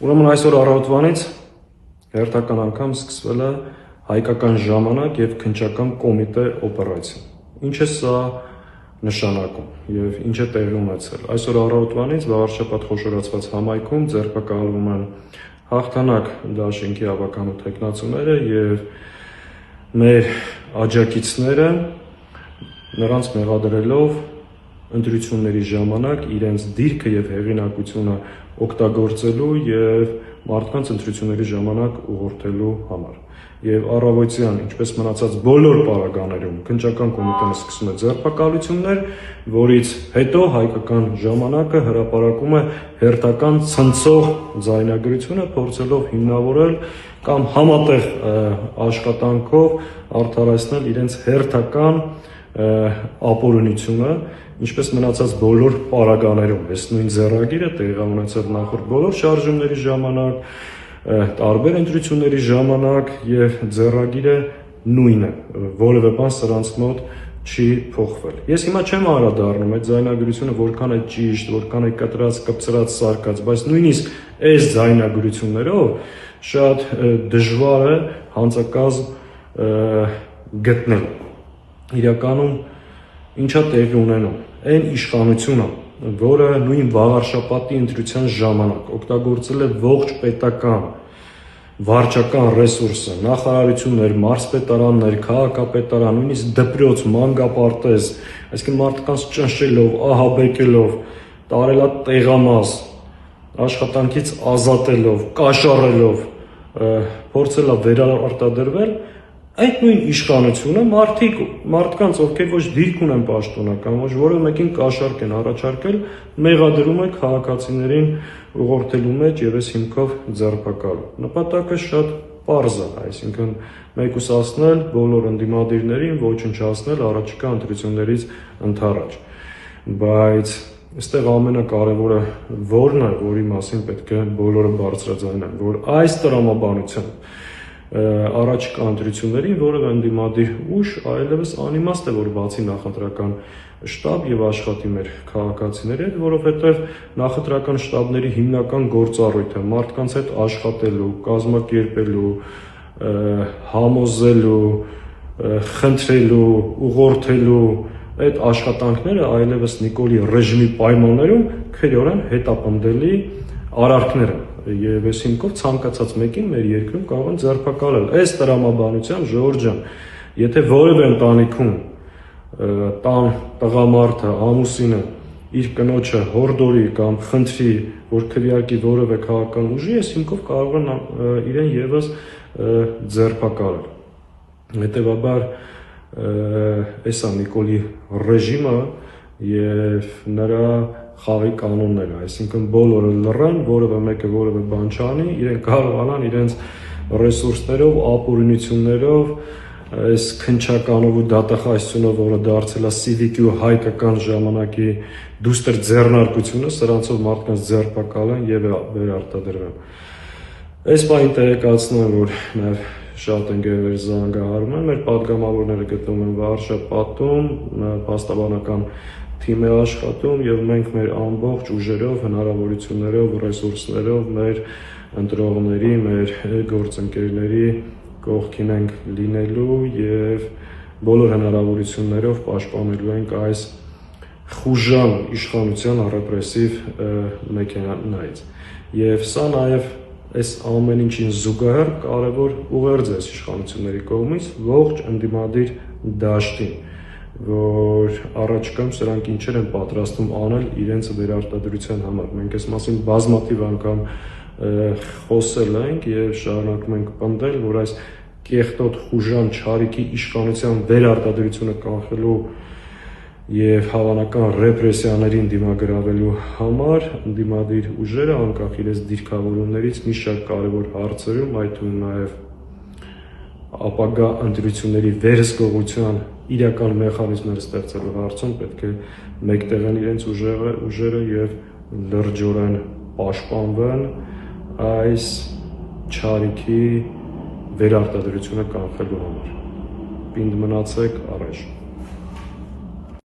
Ուրեմն այսօր առավոտվանից հերթական անգամ սկսվել է հայկական ժամանակ և քննչական կոմիտե օպերացիա։ Ինչ է սա նշանակում և ինչ է տեղի ունեցել։ Այսօր առավոտվանից վաղարշաբաթ խոշորացված համայնքում ձերբակալվում են Հաղթանակ դաշինքի ավականու թեկնածուները և մեր աջակիցները նրանց մեղադրելով ընտրությունների ժամանակ իրենց դիրքը և հեղինակությունը օգտագործելու և մարդկանց ընտրությունների ժամանակ ուղղորդելու համար։ Եվ առավոտյան, ինչպես մնացած բոլոր պարագաներում, քննչական կոմիտեն սկսում է ձերբակալություններ, որից հետո հայկական ժամանակը հրապարակում է հերթական ցնցող ձայնագրությունը, փորձելով հիմնավորել կամ համատեղ աշխատանքով արդարացնել իրենց հերթական ապօրինությունը, ինչպես մնացած բոլոր պարագաներում։ Այս նույն ձեռագիրը տեղի է ունեցել նախորդ բոլոր շարժումների ժամանակ, տարբեր ընտրությունների ժամանակ և ձեռագիրը նույնն է, որևէ բան սրանց մոտ չի փոխվել։ Ես հիմա չեմ անդրադառնում այդ ձայնագրությունը որքան է ճիշտ, որքան է կտրած, կպցրած, սարկած, բայց նույնիսկ այս ձայնագրություններով շատ դժվար է հանցակազմ գտնել։ Իրականում ինչա տեղի ունենում։ Այն իշխանությունը, որը նույն վաղարշաբաթի ընտրության ժամանակ օգտագործել է ողջ պետական վարչական ռեսուրսը, նախարարություններ, մարզպետարաններ, քաղաքապետարան, նույնիսկ դպրոց, մանկապարտեզ, այսինքն մարդկանց ճնշելով, ահաբեկելով, տարելա տեղամաս, աշխատանքից ազատելով, կաշառելով, փորձել է վերարտադրվել, այդ նույն իշխանությունը մարդկանց, ովքեր ոչ դիրք ունեն պաշտոնական, ոչ որևէ մեկին կաշառք են առաջարկել, մեղադրում է քաղաքացիներին ուղղորդելու մեջ և այս հիմքով ձերբակալում։ Նպատակը շատ պարզ է, այսինքն մեկուսացնել բոլոր ընդդիմադիրներին, ոչնչացնել առաջիկա ընտրություններից ընդառաջ։ Բայց այստեղ ամենակարևորը որն է, որի մասին պետք է բոլորը բարձրաձայնեն, որ այս տրամաբանությամբ առաջիկա ընտրություններին որևէ ընդդիմադիր ուժ այլևս անիմաստ է, որ բացի նախընտրական շտաբ և աշխատի մեր քաղաքացիների հետ, որովհետև նախընտրական շտաբների հիմնական գործառույթը մարդկանց հետ աշխատելու, կազմակերպելու, համոզելու, խնդրելու, ուղղորդելու այդ աշխատանքները այլևս Նիկոլի ռեժիմի պայմաններում քրեորեն հետապնդելի արարքներ են, և այս հիմքով ցանկացած մեկին մեր երկրում կարող են ձերբակալել։ Այս տրամաբանությամբ, Ժողովուրդ ջան, եթե որևէ ընտանիքում տան տղամարդը, ամուսինը իր կնոջը հորդորի կամ խնդրի, որ քվեարկի որևէ քաղաքական ուժի, այս հիմքով կարող են իրեն ևս ձերբակալել։ Հետևաբար այս է Նիկոլի ռեժիմը և նրա խաղի կանոնները, այսինքն բոլորը լռան, որևէ մեկը որևէ բան չանի, իրենք կարողանան իրենց ռեսուրսներով, ապօրինություններով, այս քննչականով ու դատախազությունով, որը դարձել է Սիվիկի ու հայկական ժամանակի դուստր ձեռնարկությունը, սրանցով մարդկանց ձերբակալեն և վերարտադրվեն։ Այս բանին տեղեկացնեմ, որ նաև շատ ընկերներ զանգահարում են, մեր պատգամավորները գտնվում են վարշապատում, փաստաբանական թիմ է աշխատում և մենք մեր ամբողջ ուժերով, հնարավորություններով, ռեսուրսներով մեր ընտրողների, մեր գործընկերների կողքին ենք լինելու և բոլոր հնարավորություններով պաշտպանելու ենք այս խուժան իշխանության ռեպրեսիվ մեքենայից։ Եվ սա նաև այս ամեն ինչին զուգահեռ կարևոր ուղերձ է իշխանությունների կողմից ողջ ընդդիմադիր դաշտին, որ առաջիկայում սրանք ինչեր են պատրաստվում անել իրենց վերարտադրության համար։ Մենք այս մասին բազմաթիվ անգամ խոսել ենք և շարունակում ենք պնդել, որ այս կեղտոտ խուժան չարիքի իշխանության վերարտադրությունը կանխելու և հավանական ռեպրեսիաներին դիմագրավելու համար ընդդիմադիր ուժերը անկախ իրենց դիրքավորումներից մի շարք կարևոր հարցերում, այդ թվում նաև ապագա ընտրությունների վերահսկողության իրական մեխանիզմներ ստեղծելու հարցում պետք է մեկտեղեն իրենց ուժերը և լրջորեն պաշտպանվեն այս չարիքի վերարտադրությունը կանխելու համար։ Պինդ մնացեք, առաջ։